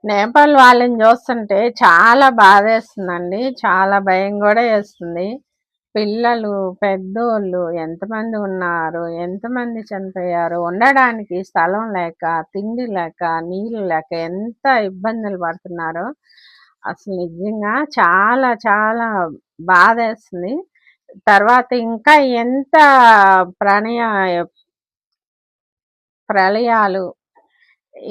నేపాల్ వాళ్ళని చూస్తుంటే చాలా బాధేస్తుందండి. చాలా భయం గూడా యేస్తుంది. పిల్లలు, పెద్దోళ్ళు ఎంతమంది ఉన్నారు? ఎంతమంది చనిపోయారు? ఉండడానికి స్థలం లేక, తిండి లేక, నీళ్ళు లేక ఎంత ఇబ్బందులు పడుతున్నారో అసలు నిజంగా చాలా చాలా బాధేస్తుంది. తర్వాత ఇంకా ఎంత ప్రణయ ప్రళయాలు,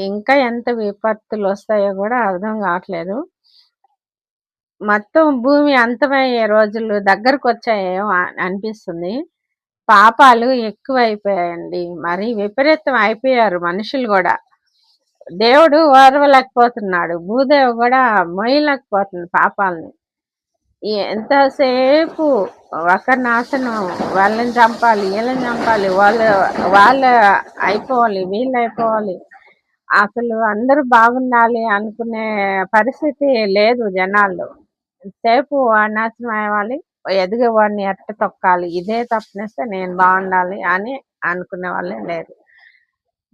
ఇంకా ఎంత విపత్తులొస్తాయో గూడా అర్థం గావట్లేదు. మొత్తం భూమి అంతమయ్యే రోజులు దగ్గరకొచ్చాయేమో అనిపిస్తుంది. పాపాలు ఎక్కువైపోయాయండి. మరీ విపరీతం అయిపోయారు మనుషులు గూడా. దేవుడు ఓర్వలేకపోతున్నాడు. భూదేవి గూడా మోయలేకపోతుంది పాపాల్ని. ఎంతసేపు ఒక నాశనం, వాళ్ళని చంపాలి, వీళ్ళని చంపాలి, వాళ్ళు అయిపోవాలి, వీళ్ళు అయిపోవాలి. అసలు అందరూ బాగుండాలి అనుకునే పరిస్థితి లేదు జనాల్లో. సేపు వాడు నాశనం అవ్వాలి, ఎదిగే వాడిని ఎట్ట తొక్కాలి, ఇదే తప్పనిస్తే నేను బాగుండాలి అని అనుకునే వాళ్ళే లేరు.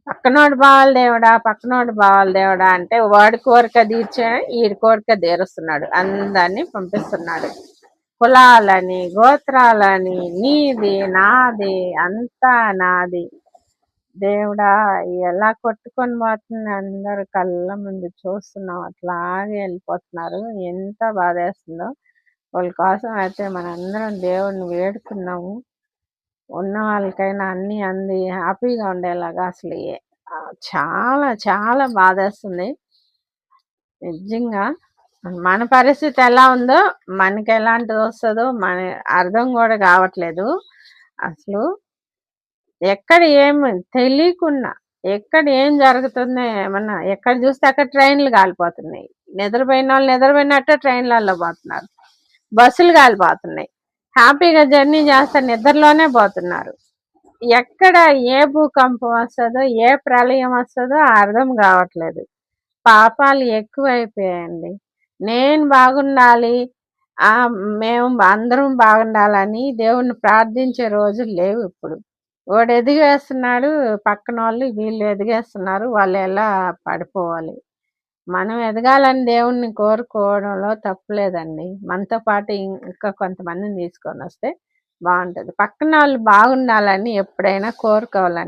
పక్కనోడు బావాలి దేవుడా, పక్కనోడు బావాలి దేవుడా అంటే వాడి కోరిక తీర్చే ఈడి కోరిక తీరుస్తున్నాడు, అందరినీ పంపిస్తున్నాడు. కులాలని, గోత్రాలని, నీది నాది అంతా నాది. దేవుడా, ఎలా కొట్టుకొని పోతుంది అందరు కళ్ళ ముందు చూస్తున్నాం. అట్లాగే వెళ్ళిపోతున్నారు. ఎంత బాధేస్తుందో. వాళ్ళ కోసం అయితే మనందరం దేవుడిని వేడుకున్నాము. ఉన్న వాళ్ళకైనా అన్నీ అంది హ్యాపీగా ఉండేలాగా అసలు చాలా చాలా బాధేస్తుంది నిజంగా. మన పరిస్థితి ఎలా ఉందో, మనకి ఎలాంటిది వస్తుందో మన అర్థం కూడా కావట్లేదు అసలు. ఎక్కడ ఏమి తెలియకుండా, ఎక్కడ ఏం జరుగుతుందో ఏమన్నా, ఎక్కడ చూస్తే అక్కడ ట్రైన్లు కాలిపోతున్నాయి. నిద్రపోయిన వాళ్ళు నిద్రపోయినట్టే ట్రైన్లలో పోతున్నారు. బస్సులు కాలిపోతున్నాయి. హ్యాపీగా జర్నీ చేస్తే నిద్రలోనే పోతున్నారు. ఎక్కడ ఏ భూకంపం వస్తుందో, ఏ ప్రళయం వస్తుందో అర్థం కావట్లేదు. పాపాలు ఎక్కువైపోయాయండి. నేను బాగుండాలి, మేము అందరం బాగుండాలని దేవుణ్ణి ప్రార్థించే రోజులు లేవు ఇప్పుడు. వాడు ఎదిగేస్తున్నాడు, పక్కన వాళ్ళు వీళ్ళు ఎదిగేస్తున్నారు, వాళ్ళు ఎలా పడిపోవాలి. మనం ఎదగాలని దేవుణ్ణి కోరుకోవడంలో తప్పులేదండి. మనతో పాటు ఇంకా కొంతమందిని తీసుకొని వస్తే బాగుంటుంది. పక్కన వాళ్ళు బాగుండాలని ఎప్పుడైనా కోరుకోవాలండి.